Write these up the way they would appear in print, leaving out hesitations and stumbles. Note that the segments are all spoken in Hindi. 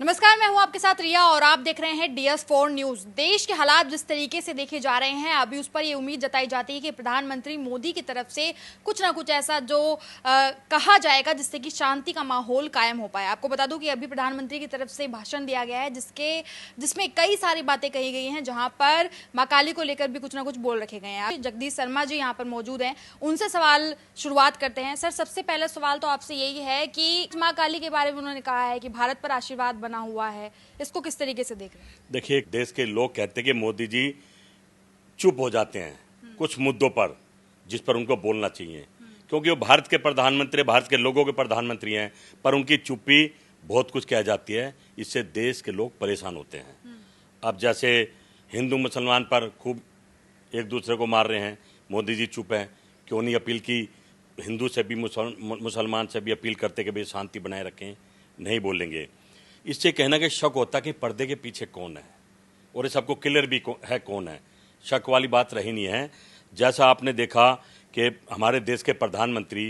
नमस्कार, मैं हूं आपके साथ रिया और आप देख रहे हैं DS4 न्यूज। देश के हालात जिस तरीके से देखे जा रहे हैं, अभी उस पर ये उम्मीद जताई जाती है कि प्रधानमंत्री मोदी की तरफ से कुछ ना कुछ ऐसा जो कहा जाएगा जिससे कि शांति का माहौल कायम हो पाए। आपको बता दूं कि अभी प्रधानमंत्री की तरफ से भाषण दिया गया है जिसमें कई सारी बातें कही गई हैं, जहां पर मां काली को लेकर भी कुछ ना कुछ बोल रखे गए हैं। जगदीश शर्मा जी यहाँ पर मौजूद हैं, उनसे सवाल शुरुआत करते हैं। सर, सबसे पहला सवाल तो आपसे यही है कि मां काली के बारे में उन्होंने कहा है कि भारत पर आशीर्वाद बना हुआ है, इसको किस तरीके से देख रहे हैं? देखिए, देश के लोग कहते हैं कि मोदी जी चुप हो जाते हैं कुछ मुद्दों पर जिस पर उनको बोलना चाहिए, क्योंकि वो भारत के प्रधानमंत्री, भारत के लोगों के प्रधानमंत्री हैं, पर उनकी चुप्पी बहुत कुछ कह जाती है। इससे देश के लोग परेशान होते हैं। अब जैसे हिंदू मुसलमान पर खूब एक दूसरे को मार रहे हैं, मोदी जी चुप हैं। क्यों नहीं अपील की, हिंदू से भी मुसलमान से भी अपील करते कि भाई शांति बनाए रखें, नहीं बोलेंगे। इससे कहना कि शक होता कि पर्दे के पीछे कौन है और ये सबको क्लियर भी है कौन है। शक वाली बात रही नहीं है। जैसा आपने देखा कि हमारे देश के प्रधानमंत्री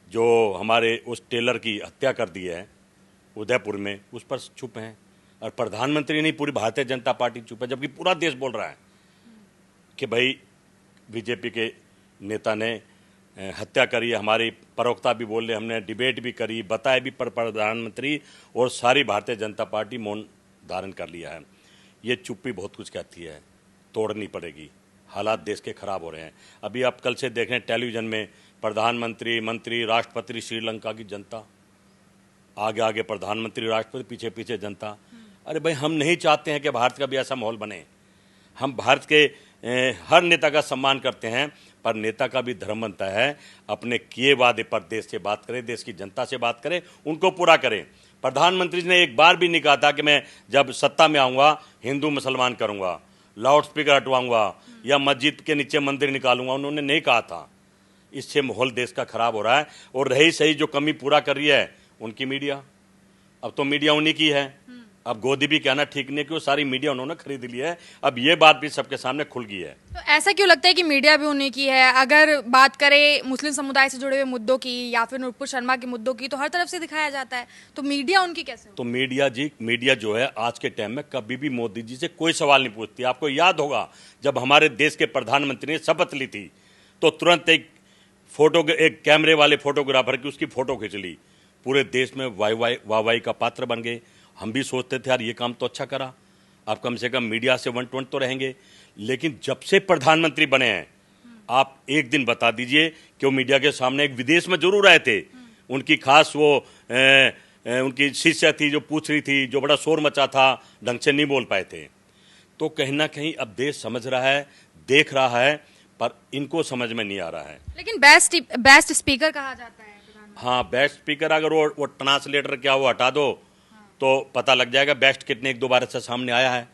जो हमारे उस टेलर की हत्या कर दी है उदयपुर में, उस पर चुप हैं। और प्रधानमंत्री नहीं, पूरी भारतीय जनता पार्टी चुप है, जबकि पूरा देश बोल रहा है कि भाई बीजेपी के नेता ने हत्या करी। हमारी प्रवक्ता भी बोल रहे, हमने डिबेट भी करी, बताया भी, पर प्रधानमंत्री और सारी भारतीय जनता पार्टी मौन धारण कर लिया है। ये चुप्पी बहुत कुछ कहती है, तोड़नी पड़ेगी। हालात देश के खराब हो रहे हैं। अभी आप कल से देख रहे हैं टेलीविजन में, प्रधानमंत्री, मंत्री, राष्ट्रपति, श्रीलंका की जनता, आगे आगे प्रधानमंत्री, राष्ट्रपति, पीछे पीछे जनता। अरे भाई, हम नहीं चाहते हैं कि भारत का भी ऐसा माहौल बने। हम भारत के हर नेता का सम्मान करते हैं, पर नेता का भी धर्म बनता है अपने किए वादे पर देश से बात करें, देश की जनता से बात करें, उनको पूरा करें। प्रधानमंत्री जी ने एक बार भी नहीं कहा था कि मैं जब सत्ता में आऊँगा हिंदू मुसलमान करूँगा, लाउड स्पीकर हटवाऊँगा या मस्जिद के नीचे मंदिर निकालूंगा। उन्होंने नहीं कहा था। इससे माहौल देश का खराब हो रहा है। और रही सही जो कमी पूरा कर रही है उनकी मीडिया, अब तो मीडिया उन्हीं की है। अब गोदी भी कहना ठीक नहीं कि वो सारी मीडिया उन्होंने खरीद ली है। अब ये बात भी सबके सामने खुल गई है। तो ऐसा क्यों लगता है कि मीडिया भी उन्हीं की है? अगर बात करें मुस्लिम समुदाय से जुड़े हुए मुद्दों की या फिर नुपुर शर्मा के मुद्दों की, तो हर तरफ से दिखाया जाता है, तो मीडिया उनकी कैसे? तो मीडिया जो है आज के टाइम में कभी भी मोदी जी से कोई सवाल नहीं पूछती। आपको याद होगा जब हमारे देश के प्रधानमंत्री ने शपथ ली थी तो तुरंत एक कैमरे वाले फोटोग्राफर की उसकी फोटो खींच ली। पूरे देश में वाहवाही का पात्र बन गए। हम भी सोचते थे यार ये काम तो अच्छा करा, आप कम से कम मीडिया से 120 तो रहेंगे। लेकिन जब से प्रधानमंत्री बने हैं, आप एक दिन बता दीजिए कि वो मीडिया के सामने एक विदेश में जरूर आए थे। उनकी खास वो उनकी शिष्या थी जो पूछ रही थी, जो बड़ा शोर मचा था, ढंग से नहीं बोल पाए थे। तो कहीं ना कहीं अब देश समझ रहा है, देख रहा है, पर इनको समझ में नहीं आ रहा है। लेकिन बेस्ट स्पीकर कहा जाता है। हाँ, बेस्ट स्पीकर, अगर वो ट्रांसलेटर क्या वो हटा दो तो पता लग जाएगा बेस्ट कितने एक दो बार से सामने आया है।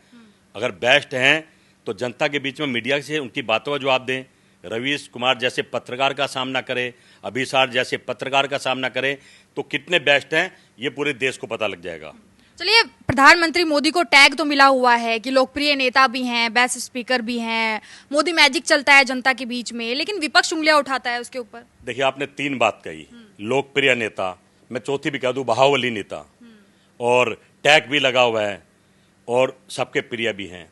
अगर बेस्ट हैं तो जनता के बीच में मीडिया से उनकी बातों का जवाब दें। रवीश कुमार जैसे पत्रकार का सामना करें, अभिसार जैसे पत्रकार का सामना करें, तो कितने बेस्ट हैं ये पूरे देश को पता लग जाएगा। चलिए, प्रधानमंत्री मोदी को टैग तो मिला हुआ है कि लोकप्रिय नेता भी हैं, बेस्ट स्पीकर भी हैं, मोदी मैजिक चलता है जनता के बीच में, लेकिन विपक्ष उंगलियां उठाता है उसके ऊपर। देखिए, आपने 3 बात कही, लोकप्रिय नेता, मैं चौथी भी कह दूं बाहुबली नेता, और टैग भी लगा हुआ है और सबके प्रिय भी हैं।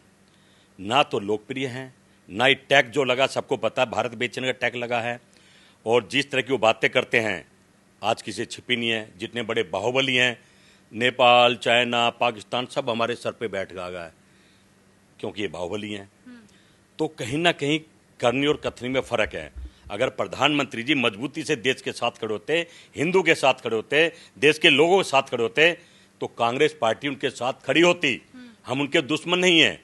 ना तो लोकप्रिय हैं, ना ही टैग जो लगा सबको पता है भारत बेचने का टैग लगा है। और जिस तरह की वो बातें करते हैं आज किसी छिपी नहीं है। जितने बड़े बाहुबली हैं, नेपाल, चाइना, पाकिस्तान, सब हमारे सर पे बैठ गया है क्योंकि ये बाहुबली हैं। तो कहीं ना कहीं करनी और कथनी में फ़र्क है। अगर प्रधानमंत्री जी मजबूती से देश के साथ खड़े होते, हिंदू के साथ खड़े होते, देश के लोगों के साथ खड़े होते, तो कांग्रेस पार्टी उनके साथ खड़ी होती। हम उनके दुश्मन नहीं हैं,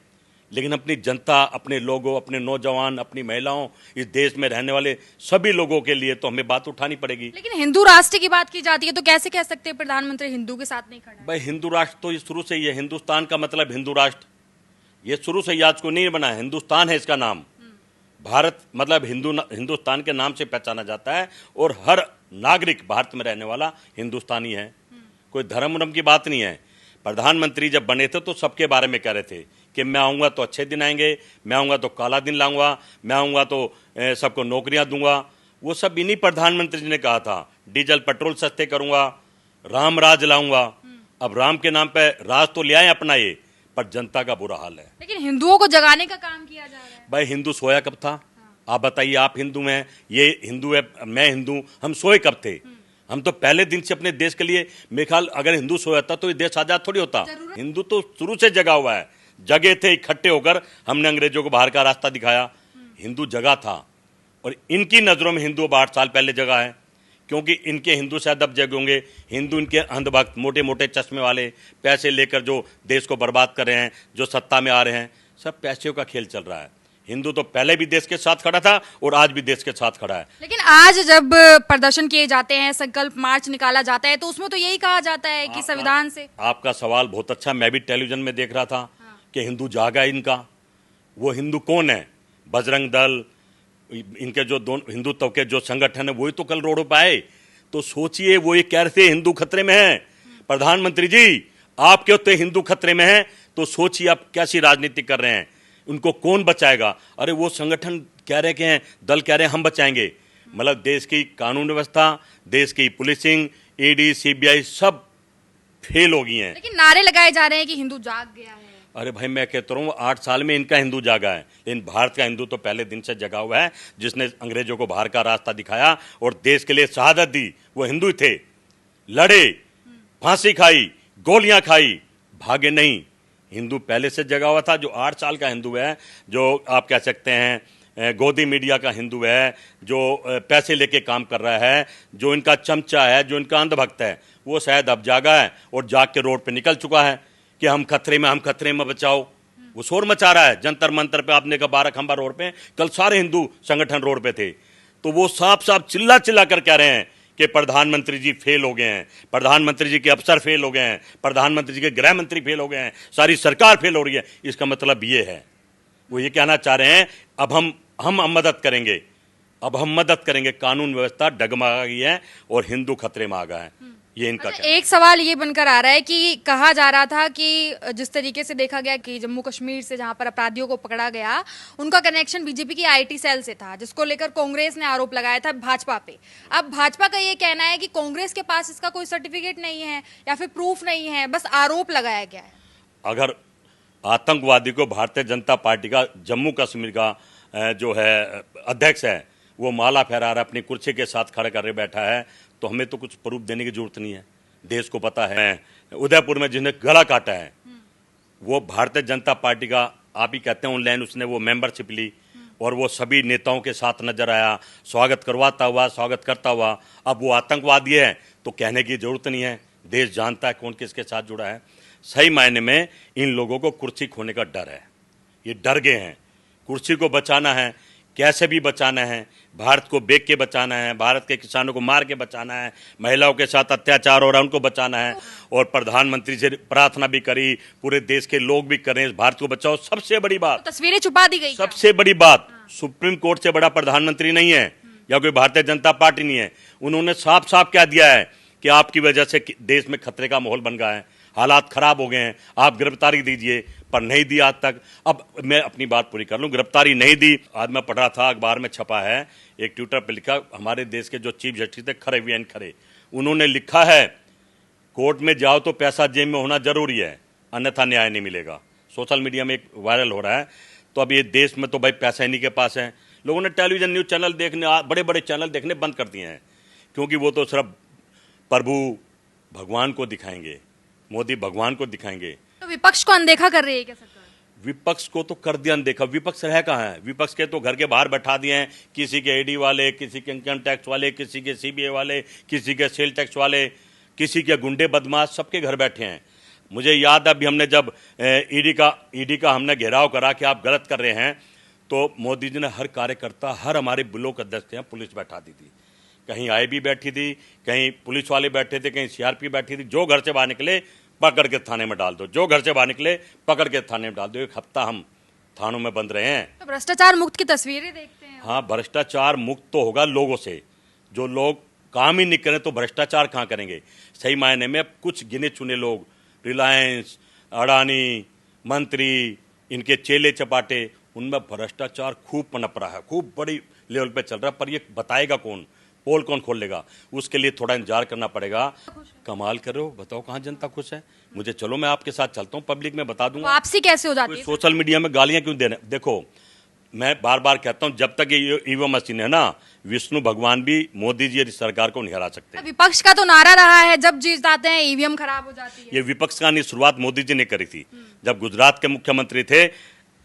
लेकिन अपनी जनता, अपने लोगों, अपने नौजवान, अपनी महिलाओं, इस देश में रहने वाले सभी लोगों के लिए तो हमें बात उठानी पड़ेगी। लेकिन हिंदू राष्ट्र की बात की जाती है, तो कैसे कह सकते हैं प्रधानमंत्री हिंदू के साथ नहीं खड़ा है? भाई, हिंदू राष्ट्र तो ये शुरू से ही है। हिंदुस्तान का मतलब हिंदू राष्ट्र, ये शुरू से ही आज को नहीं बना है। हिंदुस्तान है इसका नाम। भारत मतलब हिंदुस्तान के नाम से पहचाना जाता है और हर नागरिक भारत में रहने वाला हिंदुस्तानी है। कोई धर्म उर्म की बात नहीं है। प्रधानमंत्री जब बने थे तो सबके बारे में कह रहे थे कि मैं आऊँगा तो अच्छे दिन आएंगे, मैं आऊँगा तो काला दिन लाऊंगा, मैं आऊँगा तो सबको नौकरियाँ दूंगा। वो सब इन्हीं प्रधानमंत्री जी ने कहा था। डीजल पेट्रोल सस्ते करूँगा, राम राज लाऊंगा, अब राम के नाम पे राज तो ले आए अपना ये, पर जनता का बुरा हाल है। लेकिन हिंदुओं को जगाने का काम किया जा रहा है। भाई हिंदू सोया कब था? आप बताइए, आप हिंदू हैं, ये हिंदू है, मैं हिंदू, हम सोए कब थे? हम तो पहले दिन से अपने देश के लिए, मेरे ख्याल अगर हिंदू सोया था तो ये देश आजाद थोड़ी होता। हिंदू तो शुरू से जगा हुआ है, जगे थे इकट्ठे होकर, हमने अंग्रेजों को बाहर का रास्ता दिखाया। हिंदू जगा था, और इनकी नजरों में हिंदू 8 साल पहले जगा है, क्योंकि इनके हिंदू शायद अब जगे होंगे। हिंदू इनके अंधभक्त, मोटे मोटे चश्मे वाले, पैसे लेकर जो देश को बर्बाद कर रहे हैं, जो सत्ता में आ रहे हैं, सब पैसों का खेल चल रहा है। हिंदू तो पहले भी देश के साथ खड़ा था और आज भी देश के साथ खड़ा है। लेकिन आज जब प्रदर्शन किए जाते हैं, संकल्प मार्च निकाला जाता है, तो उसमें तो यही कहा जाता है कि संविधान से। आपका सवाल बहुत अच्छा, मैं भी टेलीविजन में देख रहा था कि हिंदू जागा इनका। वो हिंदू कौन है? बजरंग दल, इनके जो दोनों हिंदू तब के जो संगठन है, वही तो कल रोडों पर आए। तो सोचिए, वो ये कह रहे थे हिंदू खतरे में है। प्रधानमंत्री जी, आपके होते हिंदू खतरे में है, तो सोचिए आप कैसी राजनीति कर रहे हैं। उनको कौन बचाएगा? अरे वो संगठन कह रहे हैं, दल कह रहे हैं हम बचाएंगे। मतलब देश की कानून व्यवस्था, देश की पुलिसिंग, ईडी, सीबीआई सब फेल हो गई हैं। लेकिन नारे लगाए जा रहे हैं कि हिंदू जाग गया है। अरे भाई, मैं कहता हूँ 8 साल में इनका हिंदू जागा है, लेकिन भारत का हिंदू तो पहले दिन से जगा हुआ है। जिसने अंग्रेजों को बाहर का रास्ता दिखाया और देश के लिए शहादत दी, वो हिंदू थे। लड़े, फांसी खाई, गोलियां खाई, भागे नहीं। हिंदू पहले से जगा हुआ था। जो 8 साल का हिंदू है, जो आप कह सकते हैं गोदी मीडिया का हिंदू है, जो पैसे लेके काम कर रहा है, जो इनका चमचा है, जो इनका अंधभक्त है, वो शायद अब जागा है और जाग के रोड पे निकल चुका है कि हम खतरे में बचाओ। वो शोर मचा रहा है जंतर मंतर पे। आपने कहा 12 खंबा रोड पे, कल सारे हिंदू संगठन रोड पे थे। तो वो साफ साफ चिल्ला चिल्ला कर कह रहे हैं कि प्रधानमंत्री जी फेल हो गए हैं, प्रधानमंत्री जी के अफसर फेल हो गए हैं, प्रधानमंत्री जी के गृह मंत्री फेल हो गए हैं, सारी सरकार फेल हो रही है। इसका मतलब ये है, वो ये कहना चाह रहे हैं अब हम मदद करेंगे, अब हम मदद करेंगे। कानून व्यवस्था डगमगा गई है और हिंदू खतरे में आ गया है, ये इनका अच्छा, एक सवाल ये बनकर आ रहा है कि कहा जा रहा था कि जिस तरीके से देखा गया कि जम्मू कश्मीर से जहां पर अपराधियों को पकड़ा गया, उनका कनेक्शन बीजेपी की आईटी सेल से था, जिसको लेकर कांग्रेस ने आरोप लगाया था भाजपा पे। अब भाजपा का ये कहना है कि कांग्रेस के पास इसका कोई सर्टिफिकेट नहीं है या फिर प्रूफ नहीं है, बस आरोप लगाया गया है। अगर आतंकवादी को भारतीय जनता पार्टी का जम्मू कश्मीर का जो है अध्यक्ष है, वो माला फहरा रहा है, अपनी कुर्सी के साथ खड़ा कर बैठा है, तो हमें तो कुछ प्रूफ देने की जरूरत नहीं है। देश को पता है उदयपुर में जिसने गला काटा है वो भारतीय जनता पार्टी का, आप ही कहते हैं ऑनलाइन, उसने वो मेंबरशिप ली और वो सभी नेताओं के साथ नजर आया, स्वागत करवाता हुआ, स्वागत करता हुआ। अब वो आतंकवादी है तो कहने की जरूरत नहीं है, देश जानता है कौन किसके साथ जुड़ा है। सही मायने में इन लोगों को कुर्सी खोने का डर है, ये डर गए हैं। कुर्सी को बचाना है, कैसे भी बचाना है, भारत को बेच के बचाना है, भारत के किसानों को मार के बचाना है, महिलाओं के साथ अत्याचार हो रहा है उनको बचाना है। और प्रधानमंत्री से प्रार्थना भी करी, पूरे देश के लोग भी करें, भारत को बचाओ। सबसे बड़ी बात, तो तस्वीरें छुपा दी गई। सबसे बड़ी बात, सुप्रीम कोर्ट से बड़ा प्रधानमंत्री नहीं है या कोई भारतीय जनता पार्टी नहीं है। उन्होंने साफ साफ कह दिया है कि आपकी वजह से देश में खतरे का माहौल बन गया है, हालात खराब हो गए हैं, आप गिरफ्तारी दीजिए, पर नहीं दी आज तक। अब मैं अपनी बात पूरी कर लूं, गिरफ्तारी नहीं दी। आज मैं पढ़ रहा था, अखबार में छपा है, एक ट्विटर पर लिखा, हमारे देश के जो चीफ जस्टिस थे खरे वीएन खरे, उन्होंने लिखा है कोर्ट में जाओ तो पैसा जेब में होना जरूरी है, अन्यथा न्याय नहीं मिलेगा। सोशल मीडिया में एक वायरल हो रहा है। तो अब ये देश में तो भाई पैसा इन्हीं के पास है। लोगों ने टेलीविजन न्यूज चैनल देखने, बड़े बड़े चैनल देखने बंद कर दिए हैं, क्योंकि वो तो सिर्फ प्रभु भगवान को दिखाएंगे, मोदी भगवान को दिखाएंगे। तो विपक्ष को अनदेखा कर रही है क्या सरकार? विपक्ष को तो कर दिया अनदेखा। विपक्ष रह कहाँ है? विपक्ष के तो घर के बाहर बैठा दिए हैं, किसी के ईडी वाले, किसी के इनकम टैक्स वाले, किसी के सीबीआई वाले, किसी के सेल टैक्स वाले, किसी के गुंडे बदमाश, सबके घर बैठे हैं। मुझे याद है अभी हमने जब ईडी का हमने घेराव करा कि आप गलत कर रहे हैं, तो मोदी जी ने हर कार्यकर्ता, हर हमारे ब्लॉक अध्यक्ष के यहाँ पुलिस बैठा दी थी। कहीं आईबी बैठी थी, कहीं पुलिस वाले बैठे थे, कहीं सीआरपी बैठी थी। जो घर से बाहर निकले पकड़ के थाने में डाल दो, जो घर से बाहर निकले पकड़ के थाने में डाल दो। 1 हफ्ता हम थानों में बंद रहे हैं। तो भ्रष्टाचार मुक्त की तस्वीरें देखते हैं। हाँ, भ्रष्टाचार मुक्त तो होगा लोगों से। जो लोग काम ही नहीं करें तो भ्रष्टाचार कहाँ करेंगे? सही मायने में कुछ गिने चुने लोग, रिलायंस, अडानी, मंत्री, इनके चेले चपाटे, उनमें भ्रष्टाचार खूब पनप रहा है, खूब बड़ी लेवल पे चल रहा है। पर ये बताएगा कौन? पोल कौन खोल लेगा? उसके लिए थोड़ा इंतजार करना पड़ेगा। कमाल करो, बताओ कहाँ जनता खुश है? मुझे चलो मैं आपके साथ चलता हूँ, पब्लिक में बता दूंगा। वापसी कैसे हो जाती कोई है? सोशल मीडिया में गालियां क्यों दे रहे हैं? देखो, मैं बार बार कहता हूं, जब तक ये ईवीएम मशीन है ना, विष्णु भगवान भी मोदी जी सरकार को नहीं हरा सकते। विपक्ष का तो नारा रहा है जब जीत आते हैं ईवीएम खराब हो जाती है। ये विपक्ष का नहीं, शुरुआत मोदी जी ने करी थी। जब गुजरात के मुख्यमंत्री थे,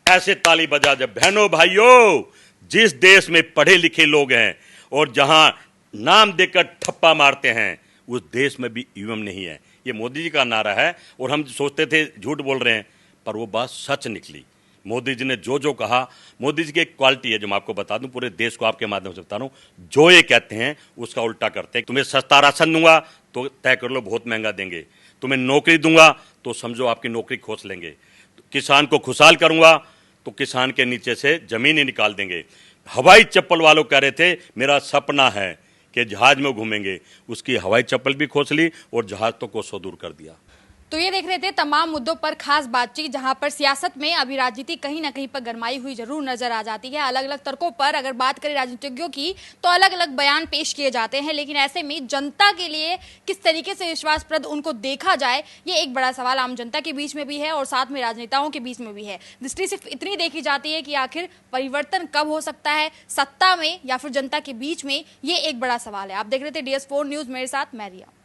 ऐसे ताली बजा, जब बहनों भाइयों, जिस देश में पढ़े लिखे लोग हैं और जहां नाम देकर ठप्पा मारते हैं, उस देश में भी ईवीएम नहीं है। ये मोदी जी का नारा है और हम सोचते थे झूठ बोल रहे हैं, पर वो बात सच निकली। मोदी जी ने जो जो कहा, मोदी जी की एक क्वालिटी है जो मैं आपको बता दूं, पूरे देश को आपके माध्यम से बता रहा हूं, जो ये कहते हैं उसका उल्टा करते हैं। तुम्हें सस्ता राशन दूंगा तो तय कर लो बहुत महंगा देंगे, तुम्हें नौकरी दूंगा तो समझो आपकी नौकरी खोस लेंगे, किसान को खुशहाल करूंगा तो किसान के नीचे से जमीन ही निकाल देंगे। हवाई चप्पल वालों कह रहे थे मेरा सपना है कि जहाज में घूमेंगे, उसकी हवाई चप्पल भी खोस ली और जहाज तो कोसों दूर कर दिया। तो ये देख रहे थे तमाम मुद्दों पर खास बातचीत, जहां पर सियासत में अभी राजनीति कहीं ना कहीं पर गरमाई हुई जरूर नजर आ जाती है। अलग अलग तर्कों पर अगर बात करें राजनीतिज्ञों की तो अलग अलग बयान पेश किए जाते हैं, लेकिन ऐसे में जनता के लिए किस तरीके से विश्वासप्रद उनको देखा जाए, ये एक बड़ा सवाल आम जनता के बीच में भी है और साथ में राजनेताओं के बीच में भी है। दृष्टि सिर्फ इतनी देखी जाती है कि आखिर परिवर्तन कब हो सकता है, सत्ता में या फिर जनता के बीच में, ये एक बड़ा सवाल है। आप देख रहे थे DS4 न्यूज, मेरे साथ मैं रिया।